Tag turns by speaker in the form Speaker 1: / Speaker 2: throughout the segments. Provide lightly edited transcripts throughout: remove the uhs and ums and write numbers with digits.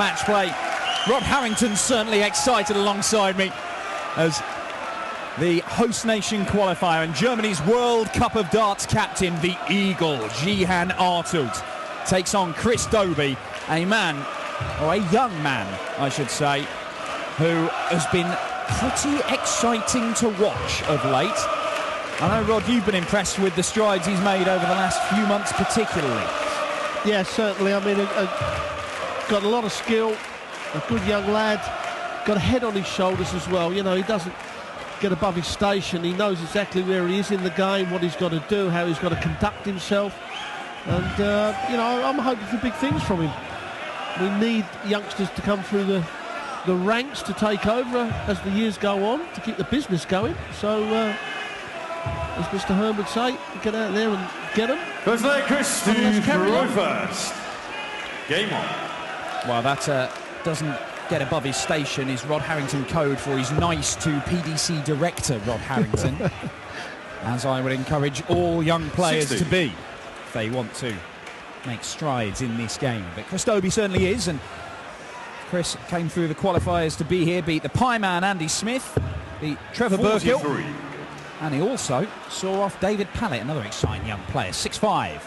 Speaker 1: Matchplay. Rod Harrington's certainly excited alongside me as the host nation qualifier and Germany's World Cup of Darts captain, the Eagle, Jihan Artut, takes on Chris Dobey, a man, or a young man, I should say, who has been pretty exciting to watch of late. I know, Rod, you've been impressed with the strides he's made over the last few months particularly.
Speaker 2: Yeah, certainly. I mean, got a lot of skill, a good young lad, got a head on his shoulders as well. You know, he doesn't get above his station. He knows exactly where he is in the game, what he's got to do, how he's got to conduct himself. And, you know, I'm hoping for big things from him. We need youngsters to come through the ranks to take over as the years go on, to keep the business going. So, as Mr. Hearn would say, get out there and get them.
Speaker 3: First leg, Chris, throw first. Game on.
Speaker 1: Well, that doesn't get above his station is Rod Harrington code for he's nice to PDC director Rod Harrington, as I would encourage all young players
Speaker 3: 60.
Speaker 1: to be if they want to make strides in this game. But Chris Dobey certainly is, and Chris came through the qualifiers to be here, beat the Pie Man Andy Smith, beat Trevor Burkill, and he also saw off David Pallett, another exciting young player, 6'5".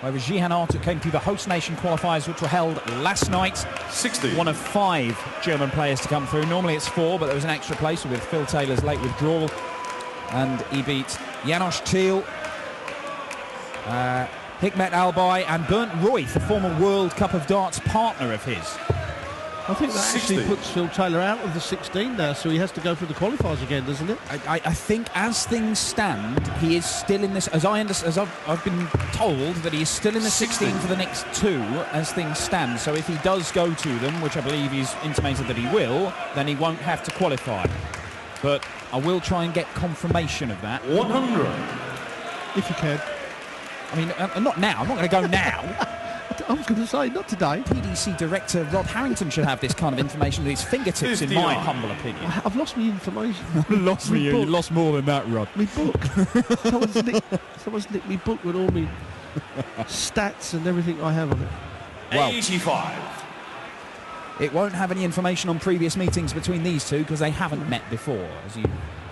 Speaker 1: Whereas Jihan Artut came through the host nation qualifiers, which were held last night.
Speaker 3: 60.
Speaker 1: One of 5 German players to come through. Normally it's 4, but there was an extra place with Phil Taylor's late withdrawal. And he beat Janos Thiel, Hikmet Albay and Bernd Royth, a former World Cup of Darts partner of his.
Speaker 2: I think that actually puts Phil Taylor out of the 16 now, so he has to go through the qualifiers again, doesn't it?
Speaker 1: I think as things stand, he is still in this, as I've been told, that he is still in the 16 for the next 2 as things stand. So if he does go to them, which I believe he's intimated that he will, then he won't have to qualify. But I will try and get confirmation of that.
Speaker 3: 100.
Speaker 2: If you can.
Speaker 1: I mean, not now. I'm not going to go now.
Speaker 2: I was going to say, not today.
Speaker 1: PDC director Rod Harrington should have this kind of information at his fingertips,
Speaker 3: 59.
Speaker 1: in my humble opinion.
Speaker 2: I've lost my information.
Speaker 1: Lost me, you lost more than that, Rod.
Speaker 2: My book. someone's nicked my book with all my stats and everything I have on it.
Speaker 1: Well,
Speaker 3: 85.
Speaker 1: It won't have any information on previous meetings between these two because they haven't met before, as you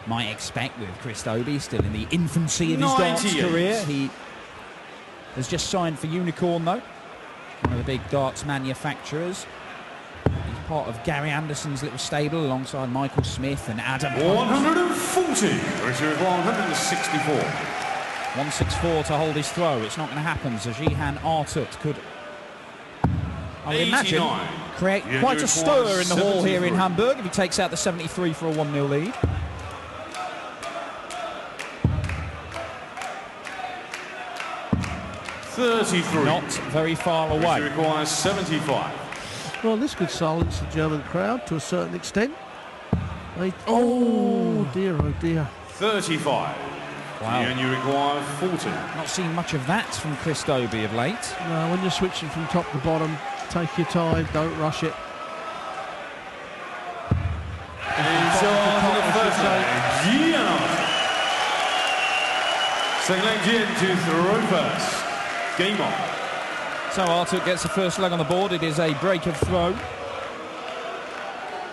Speaker 1: might expect with Chris Dobey, still in the infancy of his darts career. He has just signed for Unicorn, though, one of the big darts manufacturers. He's part of Gary Anderson's little stable alongside Michael Smith and Adam Hunt.
Speaker 3: 140. Richard 164.
Speaker 1: 164 to hold his throw. It's not going to happen. Jihan Artut could, I would imagine, create quite a stir in the hall here in Hamburg if he takes out the 73 for a 1-0 lead. Not very far away.
Speaker 3: Which requires 75.
Speaker 2: Well, this could silence the German crowd to a certain extent. Oh dear, oh dear.
Speaker 3: 35.
Speaker 1: Wow.
Speaker 3: And you require 40.
Speaker 1: Not seen much of that from Chris Dobey of late.
Speaker 2: No, when you're switching from top to bottom, take your time, don't rush it.
Speaker 3: It's on for the first leg. Second leg, Jin to throw first. Game on.
Speaker 1: So Artut gets the first leg on the board. It is a break of throw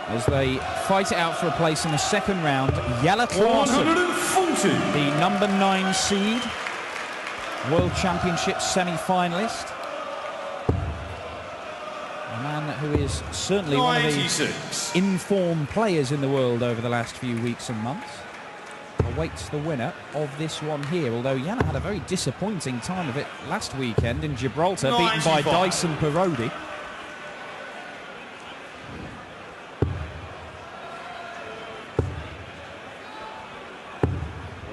Speaker 1: as they fight it out for a place in the second round. Jelle Klaassen,
Speaker 3: 140.
Speaker 1: the number 9 seed, World Championship semi-finalist. A man who is certainly
Speaker 3: 96.
Speaker 1: one of the informed players in the world over the last few weeks and months. Awaits the winner of this one here, although Jelle had a very disappointing time of it last weekend in Gibraltar, 95. Beaten by Dyson Parodi.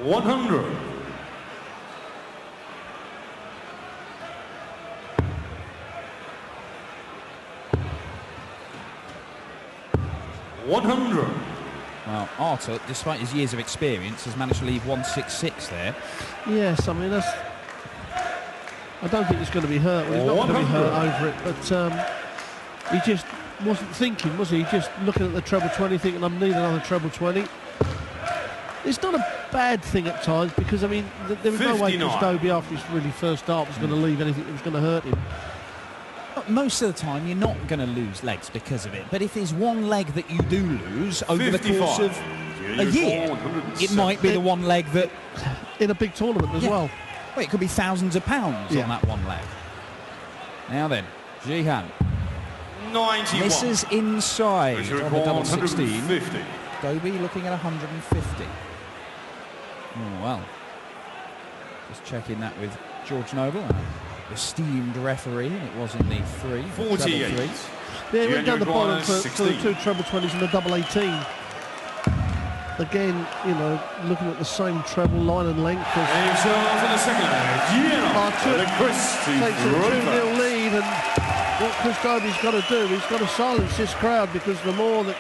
Speaker 3: $100. $100.
Speaker 1: Well, Artut, despite his years of experience, has managed to leave 166 there.
Speaker 2: Yes, I mean, that's... I don't think he's going to be hurt. Well, he's not going to be hurt over it, but he just wasn't thinking, was he? Just looking at the treble 20, thinking, I'm needing another treble 20. It's not a bad thing at times, because, I mean, there was no way Chris Dobey, after his really first start, was going to leave anything that was going to hurt him.
Speaker 1: most of the time you're not going to lose legs because of it. But if there's one leg that you do lose over the course of a year, it might be the one leg that...
Speaker 2: In a big tournament as well.
Speaker 1: Well, it could be thousands of pounds on that one leg. Now then, Jihan.
Speaker 3: 91.
Speaker 1: Misses inside on the double 16.
Speaker 3: 150.
Speaker 1: Dobey looking at 150. Oh, well. Just checking that with George Noble, an esteemed referee. It was in the 3.
Speaker 3: 48.
Speaker 2: Yeah, he went down the bottom for the 2 treble 20s and the double 18. Again, you know, looking at the same treble line and length.
Speaker 3: Himself in the second leg.
Speaker 2: Artut takes a 2-0 lead, and what Chris Dobey's got to do, he's got to silence this crowd, because the more that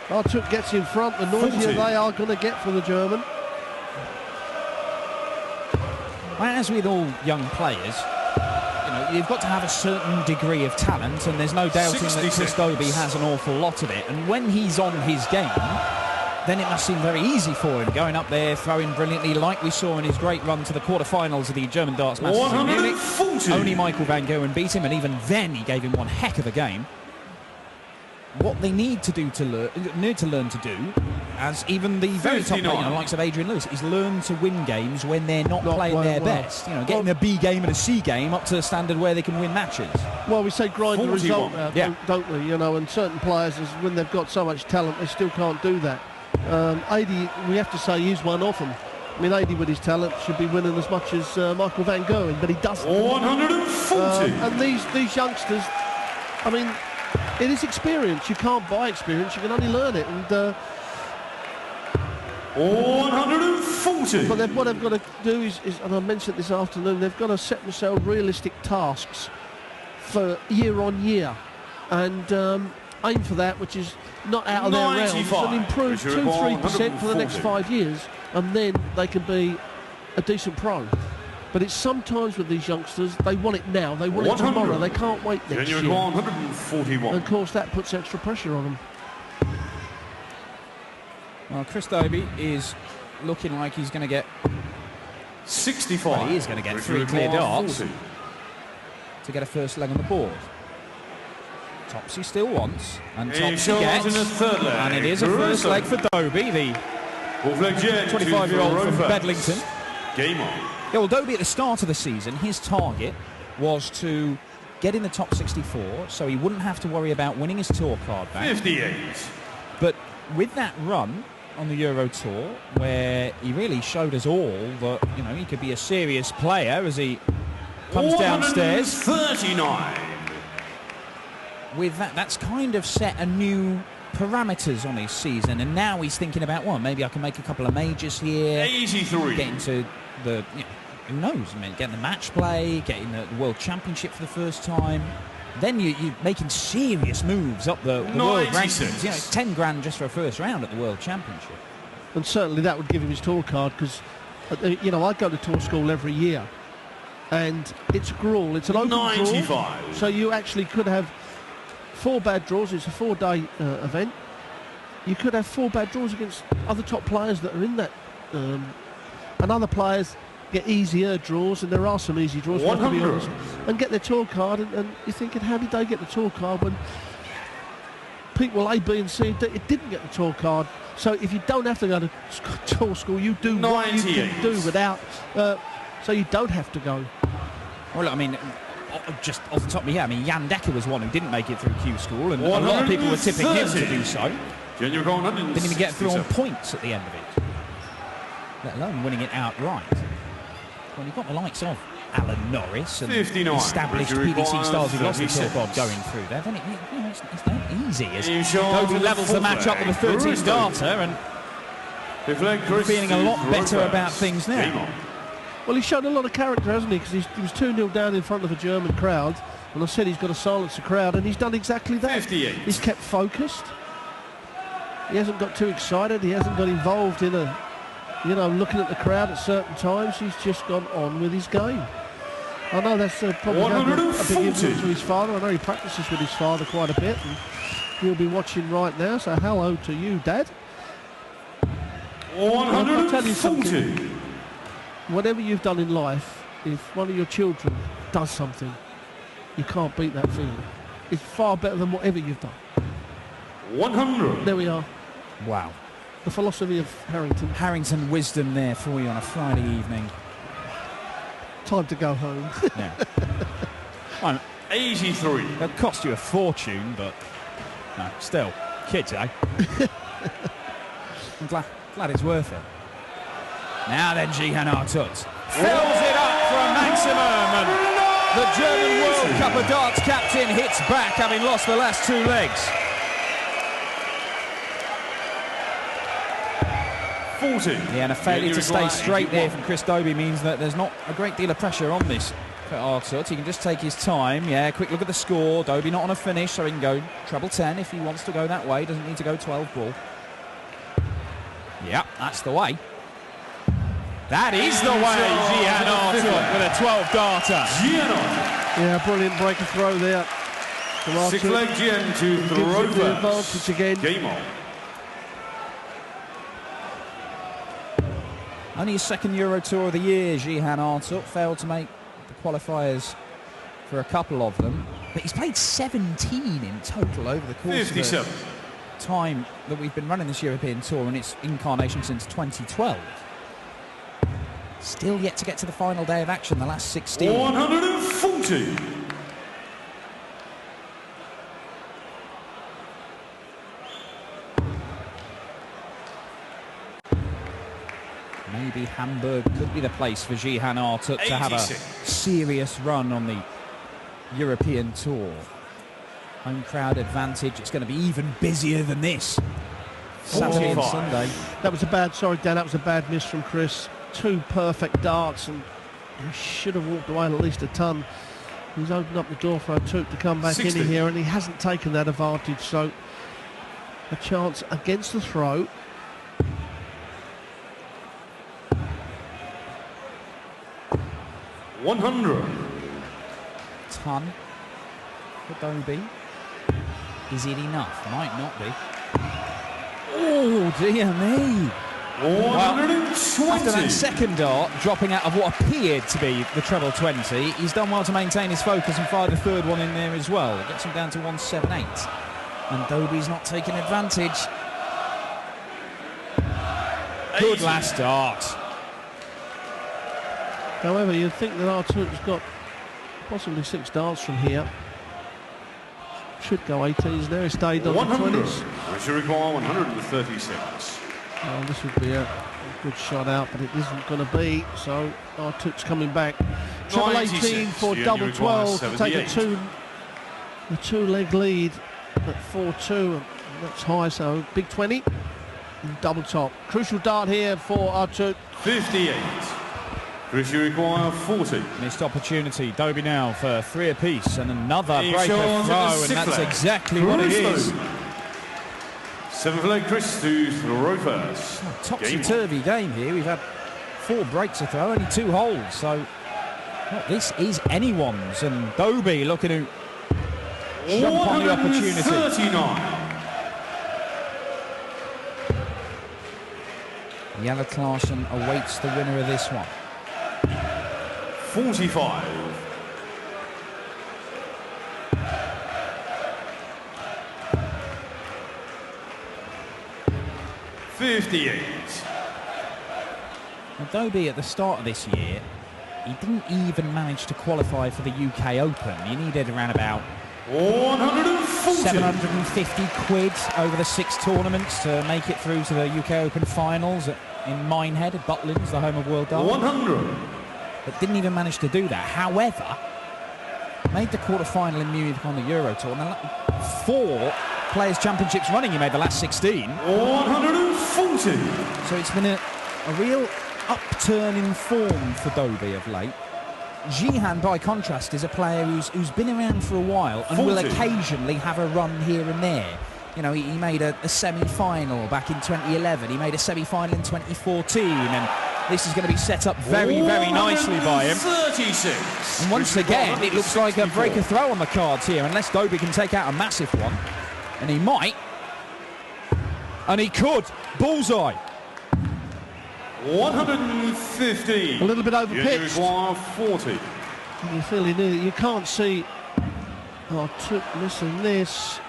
Speaker 2: Artut gets in front, the noisier they are going to get for the German.
Speaker 1: As with all young players, you know, you've got to have a certain degree of talent, and there's no doubting that Chris Dobey has an awful lot of it. And when he's on his game, then it must seem very easy for him, going up there, throwing brilliantly, like we saw in his great run to the quarterfinals of the German Darts Masters in Munich. Only Michael van Gerwen beat him, and even then he gave him one heck of a game. What they need to learn to do, as even the very top player, likes of Adrian Lewis, is learn to win games when they're not playing their best. You know, getting a B game and a C game up to the standard where they can win matches.
Speaker 2: Well, we say grind the result out, don't we? You know, and certain players, when they've got so much talent, they still can't do that. Adi, we have to say, he's one of them. I mean, Adi, with his talent, should be winning as much as Michael van Gerwen, but he doesn't.
Speaker 3: 140.
Speaker 2: And these youngsters, I mean, it is experience. You can't buy experience. You can only learn it. And
Speaker 3: 140.
Speaker 2: But what they've got to do is, and I mentioned this afternoon, they've got to set themselves realistic tasks for year on year, and aim for that, which is not out of their realms, and improve 2-3% for the next 5 years, and then they can be a decent pro. But it's sometimes with these youngsters, they want it now, they want it tomorrow, they can't wait next year.
Speaker 3: 141.
Speaker 2: And of course that puts extra pressure on them.
Speaker 1: Well, Chris Dobey is looking like he's going to get
Speaker 3: 65.
Speaker 1: Well, he is going to get 3 clear darts to get a first leg on the board. Topsy still wants, and Topsy gets,
Speaker 3: in the third leg.
Speaker 1: And it is a first leg for Dobey, the 25-year-old from Bedlington.
Speaker 3: Game on.
Speaker 1: Yeah, well, Dobey at the start of the season, his target was to get in the top 64, so he wouldn't have to worry about winning his tour card back.
Speaker 3: 58.
Speaker 1: But with that run on the Euro Tour, where he really showed us all that, you know, he could be a serious player as he comes downstairs.
Speaker 3: 39.
Speaker 1: With that, that's kind of set a new parameters on his season, and now he's thinking about, well, maybe I can make a couple of majors here.
Speaker 3: 83.
Speaker 1: Get into the, you know, who knows? I mean, getting the match play, getting the World Championship for the first time. Then you're making serious moves up the world rankings. You know, it's 10 grand just for a first round at the World Championship.
Speaker 2: And certainly that would give him his tour card, because, you know, I go to tour school every year, and it's a gruel. It's an open
Speaker 3: 95.
Speaker 2: draw, so you actually could have 4 bad draws. It's a 4-day event. You could have 4 bad draws against other top players that are in that, and other players get easier draws, and there are some easy draws, to be honest, and get their tour card, and you're thinking, how did they get the tour card when people A, B and C didn't get the tour card? So if you don't have to go to tour school, you do what you can do without, so you don't have to go.
Speaker 1: Well, I mean, just off the top of my head, I mean, Jan Dekker was one who didn't make it through Q School, and a lot of people were tipping him to do so. Didn't even get through on points at the end of it, let alone winning it outright. Well, you've got the likes of Alan Norris and established PDC stars who've lost the tour card going through there, then it's not easy as Dobey levels the match up with a 13 darter, and feeling a lot better about things now.
Speaker 2: Well, he's shown a lot of character, hasn't he? Because he was 2-0 down in front of a German crowd, and I said he's got to silence the crowd, and he's done exactly that.
Speaker 3: 58.
Speaker 2: He's kept focused. He hasn't got too excited. He hasn't got involved in a, you know, looking at the crowd at certain times. He's just gone on with his game. I know that's probably a big influence to his father. I know he practices with his father quite a bit, and he'll be watching right now. So hello to you, Dad.
Speaker 3: 140.
Speaker 2: I'll tell you something. Whatever you've done in life, if one of your children does something, You can't beat that feeling. It's far better than whatever you've done.
Speaker 3: 100.
Speaker 2: There we are.
Speaker 1: Wow.
Speaker 2: The philosophy of Harrington.
Speaker 1: Harrington wisdom there for you on a Friday evening.
Speaker 2: Time to go home.
Speaker 1: Yeah. Well,
Speaker 3: 83.
Speaker 1: it'll cost you a fortune, but no, still, kids, eh? I'm glad it's worth it. Now then, Jihan Artut fills it up for a maximum, and the German World Cup of Darts captain hits back, having lost the last two legs.
Speaker 3: 40.
Speaker 1: Yeah, and a failure to stay straight there from Chris Dobey means that there's not a great deal of pressure on this for Artut. He can just take his time. Yeah, quick look at the score. Dobey not on a finish, so he can go treble 10 if he wants to go that way. Doesn't need to go 12 ball. Yeah, that's the way. That is the way, Jihan Artut with a 12-darter.
Speaker 2: Yeah, brilliant break of throw there.
Speaker 3: 6-leg Jihan to throw
Speaker 2: gives him the advantage again.
Speaker 3: Game on.
Speaker 1: Only his second Euro Tour of the year, Jihan Artut. Failed to make the qualifiers for a couple of them. But he's played 17 in total over the course
Speaker 3: 57.
Speaker 1: of the time that we've been running this European Tour, and its incarnation since 2012. Still yet to get to the final day of action, the last 16.
Speaker 3: 140.
Speaker 1: Maybe Hamburg could be the place for Jihan Artut to have a
Speaker 3: 86.
Speaker 1: serious run on the European Tour. Home crowd advantage. It's going to be even busier than this. Saturday and
Speaker 3: 45.
Speaker 1: Sunday.
Speaker 2: That was a bad, sorry Dan, that was a bad miss from Chris. Two perfect darts, and he should have walked away at least a ton. He's opened up the door for Artut to come back
Speaker 3: 60.
Speaker 2: in here, and he hasn't taken that advantage, so a chance against the throw.
Speaker 1: Ton for Dobey. Is it enough? Might not be. Oh, dear me.
Speaker 3: 120.
Speaker 1: After that second dart, dropping out of what appeared to be the treble 20, he's done well to maintain his focus and fire the third one in there as well. It gets him down to 178. And Dobey's not taking advantage. Good last dart.
Speaker 2: However, you'd think that Artut's got possibly 6 darts from here. Should go 18s there. He stayed on the
Speaker 3: 100.
Speaker 2: 20s.
Speaker 3: We should require 136.
Speaker 2: Oh, this would be a good shot out, but it isn't going to be. So Artut's coming back. Treble 18 for
Speaker 3: Yeah,
Speaker 2: double
Speaker 3: you require
Speaker 2: 12 to take a
Speaker 3: 78.
Speaker 2: two-leg lead at 4-2. That's high, so big 20 and double top. Crucial dart here for Artut.
Speaker 3: 58. Chris, you require 40.
Speaker 1: Missed opportunity. Dobey now for 3 apiece and another
Speaker 3: He
Speaker 1: breaker
Speaker 3: shows
Speaker 1: throw,
Speaker 3: the
Speaker 1: and
Speaker 3: sixth
Speaker 1: that's
Speaker 3: leg.
Speaker 1: exactly what it is.
Speaker 3: 7th leg, Chris to throw first.
Speaker 1: Topsy-turvy game here. We've had 4 breaks to throw, only 2 holes, so well, this is anyone's, and Dobey looking to jump on the opportunity.
Speaker 3: 139.
Speaker 1: Jelle Klaassen awaits the winner of this one.
Speaker 3: 45. 58.
Speaker 1: Now, Dobey at the start of this year, he didn't even manage to qualify for the UK Open. He needed around about
Speaker 3: 140.
Speaker 1: 750 quid over the 6 tournaments to make it through to the UK Open finals in Minehead at Butlins, the home of World Darts.
Speaker 3: 100.
Speaker 1: But didn't even manage to do that. However, made the quarter-final in Munich on the Euro Tour. And 4 Players' Championships running, he made the last 16.
Speaker 3: 140.
Speaker 1: So it's been a real upturn in form for Dobey of late. Jihan, by contrast, is a player who's been around for a while and will occasionally have a run here and there. You know, he made a semi-final back in 2011. He made a semi-final in 2014, and this is going to be set up very, very nicely by him.
Speaker 3: 36.
Speaker 1: And once again, it looks like a breaker throw on the cards here, unless Dobey can take out a massive one. And he might. And he could. Bullseye.
Speaker 3: 150.
Speaker 2: A little bit over
Speaker 3: You
Speaker 2: pitched.
Speaker 3: require 40.
Speaker 2: You feel you can't see Artut missing this.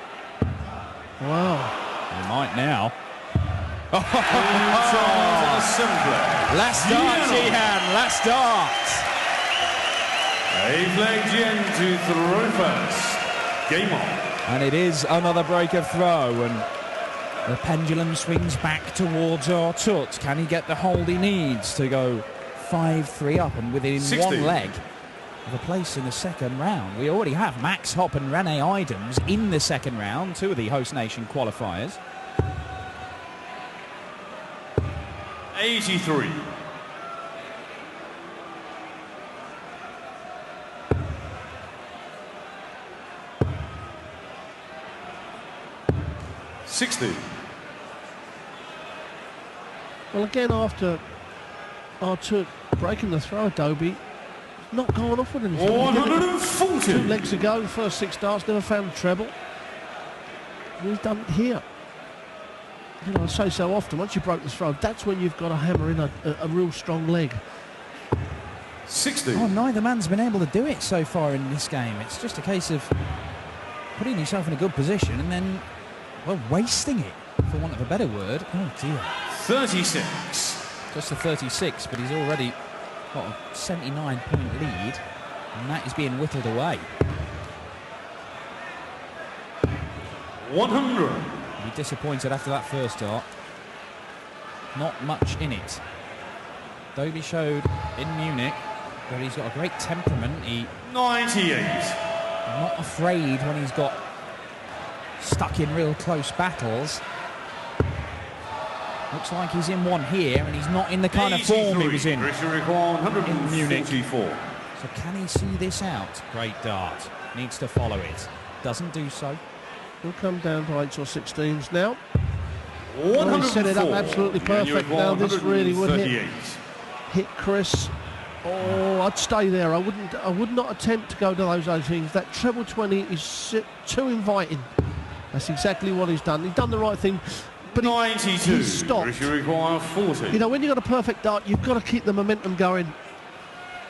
Speaker 2: Wow.
Speaker 1: He might now.
Speaker 3: Last
Speaker 1: start, Jihan. Last start.
Speaker 3: A flag Jian to throw first. Game on.
Speaker 1: And it is another break of throw, and the pendulum swings back towards Artut. Can he get the hold he needs to go 5-3 up and within
Speaker 3: 60.
Speaker 1: one leg of a place in the second round? We already have Max Hopp and Rene Idams in the second round, two of the host nation qualifiers.
Speaker 3: 83.
Speaker 2: Well, again, after Artut breaking the throw, Dobey not going off with anything.
Speaker 3: 140.
Speaker 2: 2 legs ago, first 6 starts, never found a treble. And he's done it here. You know, I say so often, once you broke the throw, that's when you've got to hammer in a real strong leg.
Speaker 3: 60.
Speaker 1: Oh, neither man's been able to do it so far in this game. It's just a case of putting yourself in a good position and then, well, wasting it, for want of a better word. Oh, dear.
Speaker 3: 36.
Speaker 1: Just a 36, but he's already got a 79-point lead, and that is being whittled away.
Speaker 3: 100.
Speaker 1: He'll be disappointed after that first start. Not much in it. Dobey showed in Munich that he's got a great temperament. He's
Speaker 3: 98.
Speaker 1: not afraid when he's got stuck in real close battles. Looks like he's in one here, and he's not in the kind of form he was in Munich. So can he see this out? Great dart. Needs to follow it. Doesn't do so.
Speaker 2: He'll come down to 8s or 16s now.
Speaker 3: 104.
Speaker 2: Well, he set it up absolutely perfect. Now this really would hit Chris. Oh, I'd stay there. I would not attempt to go to those other things. That treble 20 is too inviting. That's exactly what he's done. He's done the right thing. But
Speaker 3: 92.
Speaker 2: He stopped.
Speaker 3: You require 40.
Speaker 2: You know, when you've got a perfect dart, you've got to keep the momentum going.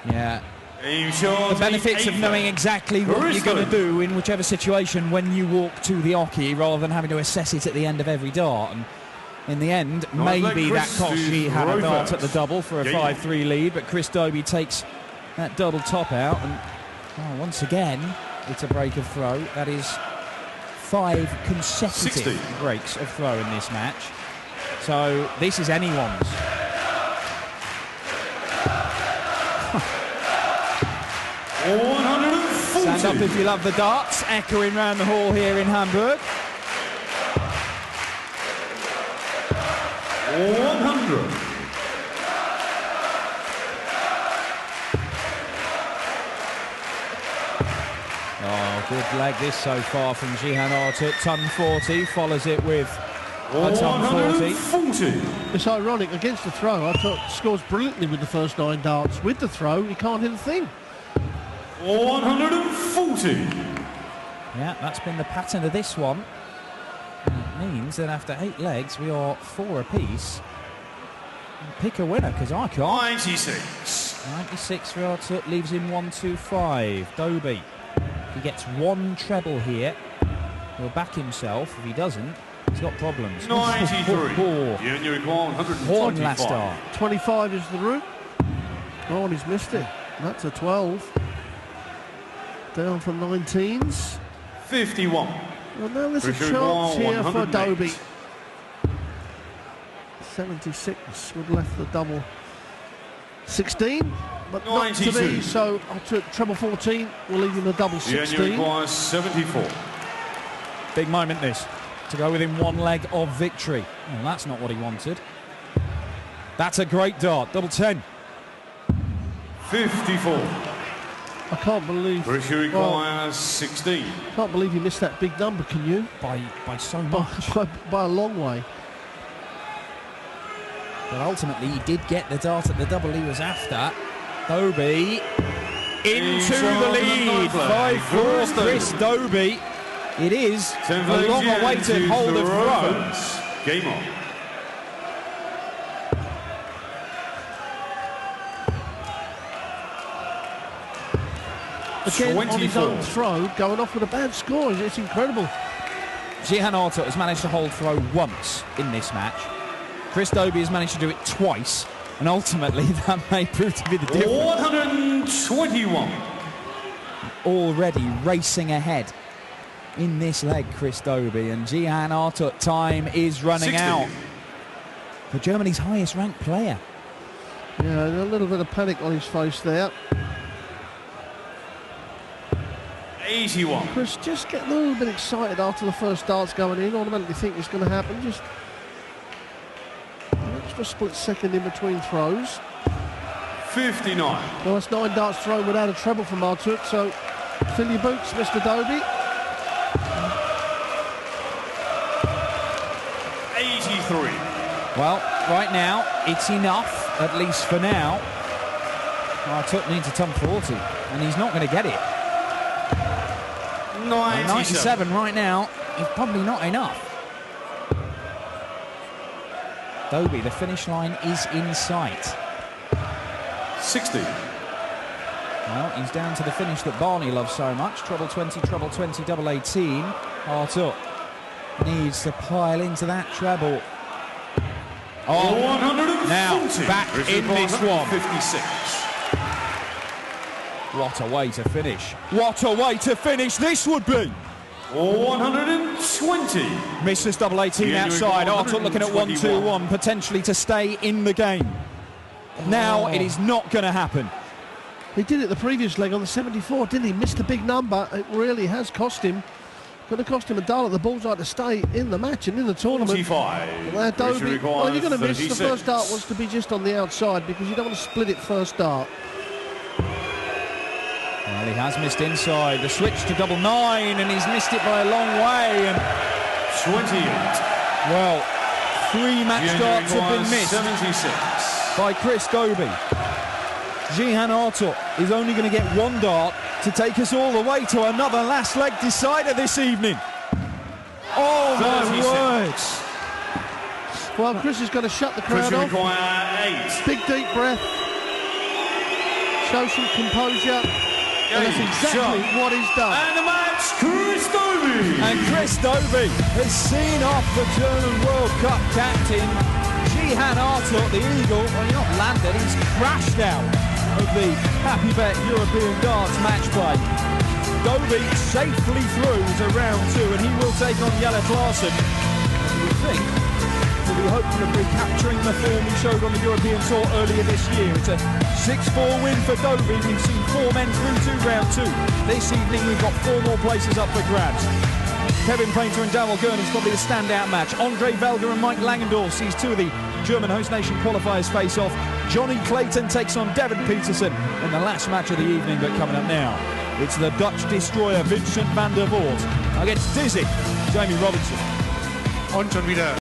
Speaker 1: Yeah. The benefits of knowing exactly what you're going to do in whichever situation when you walk to the oche, rather than having to assess it at the end of every dart. And in the end, maybe that cost Jihan a dart at the double for a 5-3 lead, but Chris Dobey takes that double top out, and once again, it's a break of throw. That is 5 consecutive
Speaker 3: 60.
Speaker 1: breaks of throw in this match. So this is anyone's.
Speaker 3: 140.
Speaker 1: Stand up if you love the darts, echoing round the hall here in Hamburg.
Speaker 3: 100.
Speaker 1: Oh, good leg this so far from Jihan Artut. Ton 40, follows it with a ton 40.
Speaker 2: It's ironic, against the throw, Artut scores brilliantly with the first 9 darts. With the throw, he can't hit a thing.
Speaker 3: 140.
Speaker 1: Yeah, that's been the pattern of this one. And it means that after 8 legs, we are 4 apiece. Pick a winner, because I can't.
Speaker 3: 96.
Speaker 1: 96 for Artut, leaves him 125. Dobey, if he gets 1 treble here, he'll back himself. If he doesn't, he's got problems.
Speaker 3: 93. Junior require
Speaker 1: 1 last start.
Speaker 2: 25 is the route. Oh, and he's missed it. That's a 12. Down from 19s.
Speaker 3: 51.
Speaker 2: Well, now there's a chance here for Dobey. 76 would left the double 16, but 92. Not to be. So I took treble 14. We'll leave him the double 16.
Speaker 3: Junior requires 74.
Speaker 1: Big moment this, to go within 1 leg of victory. Well, that's not what he wanted. That's a great dart, double 10.
Speaker 3: 54.
Speaker 2: I can't believe.
Speaker 3: Richie requires 16.
Speaker 2: Can't believe you missed that big number, can you?
Speaker 1: By so much.
Speaker 2: By a long way.
Speaker 1: But ultimately, he did get the dart at the double he was after. Dobey into the lead. 5-4, Chris Dobey. It is a long-awaited hold of throw.
Speaker 3: Game on.
Speaker 2: again
Speaker 3: 24.
Speaker 2: on his own throw, going off with a bad score. It's incredible.
Speaker 1: Jihan Artut has managed to hold throw once in this match. Chris Dobey has managed to do it twice, and ultimately that may prove to be the difference.
Speaker 3: 121.
Speaker 1: Already racing ahead in this leg, Chris Dobey, and Jihan Artut, time is running
Speaker 3: 60.
Speaker 1: out for Germany's highest ranked player.
Speaker 2: Yeah, a little bit of panic on his face there.
Speaker 3: 81.
Speaker 2: Chris just getting a little bit excited after the first darts going in. Automatically think it's going to happen. Just for a split second in between throws.
Speaker 3: 59.
Speaker 2: Well, that's 9 darts thrown without a treble from Artut, so fill your boots, Mr. Dobey.
Speaker 3: 83.
Speaker 1: Well, right now, it's enough, at least for now. Artut needs a ton 40, and he's not going to get it. 97 right now is probably not enough. Dobey, the finish line is in sight.
Speaker 3: 60.
Speaker 1: Well, he's down to the finish that Barney loves so much. Treble 20, treble 20, double 18. Artut needs to pile into that treble. Oh,
Speaker 3: 140.
Speaker 1: now back in this one.
Speaker 3: 56.
Speaker 1: What a way to finish. What a way to finish this would be.
Speaker 3: 120.
Speaker 1: Misses double 18 outside. Artut looking at 1-2-1, potentially to stay in the game. Now it is not going to happen.
Speaker 2: He did it the previous leg on the 74, didn't he? Missed a big number. It really has cost him. Going to cost him a dollar. The bullseye to stay in the match and in the tournament.
Speaker 3: 45.
Speaker 2: Dobey, well, you're going to miss. The first dart was to be just on the outside because you don't want to split it first dart.
Speaker 1: Well, he has missed inside. The switch to double 9, and he's missed it by a long way. And
Speaker 3: 28.
Speaker 1: well, 3 match darts have been missed
Speaker 3: 76.
Speaker 1: by Chris Dobey. Jihan Artut is only going to get 1 dart to take us all the way to another last leg decider this evening. Oh, my
Speaker 3: 36.
Speaker 1: words.
Speaker 2: Well, Chris is going to shut the crowd off.
Speaker 3: 8.
Speaker 2: Big deep breath. Show some composure. And that's exactly what he's done.
Speaker 3: And the match, Chris Dobey.
Speaker 1: And Chris Dobey has seen off the German World Cup captain, Jihan Artut, the Eagle. Well, he's not landed, he's crashed out of the Happy Bet European Darts match play. Dobey safely through to round 2, and he will take on Jelle Klaassen. You would think we'll be hopeful of recapturing the form he showed on the European Tour earlier this year. It's a 6-4 win for Dobey. We've seen 4 men through to round 2. This evening we've got 4 more places up for grabs. Kevin Painter and Darrell Gurney's probably the standout match. Andre Velger and Mike Langendorf sees 2 of the German host nation qualifiers face off. Johnny Clayton takes on Devin Peterson in the last match of the evening. But coming up now, it's the Dutch destroyer Vincent van der Voort against Dizzy Jamie Robinson.
Speaker 4: Und schon wieder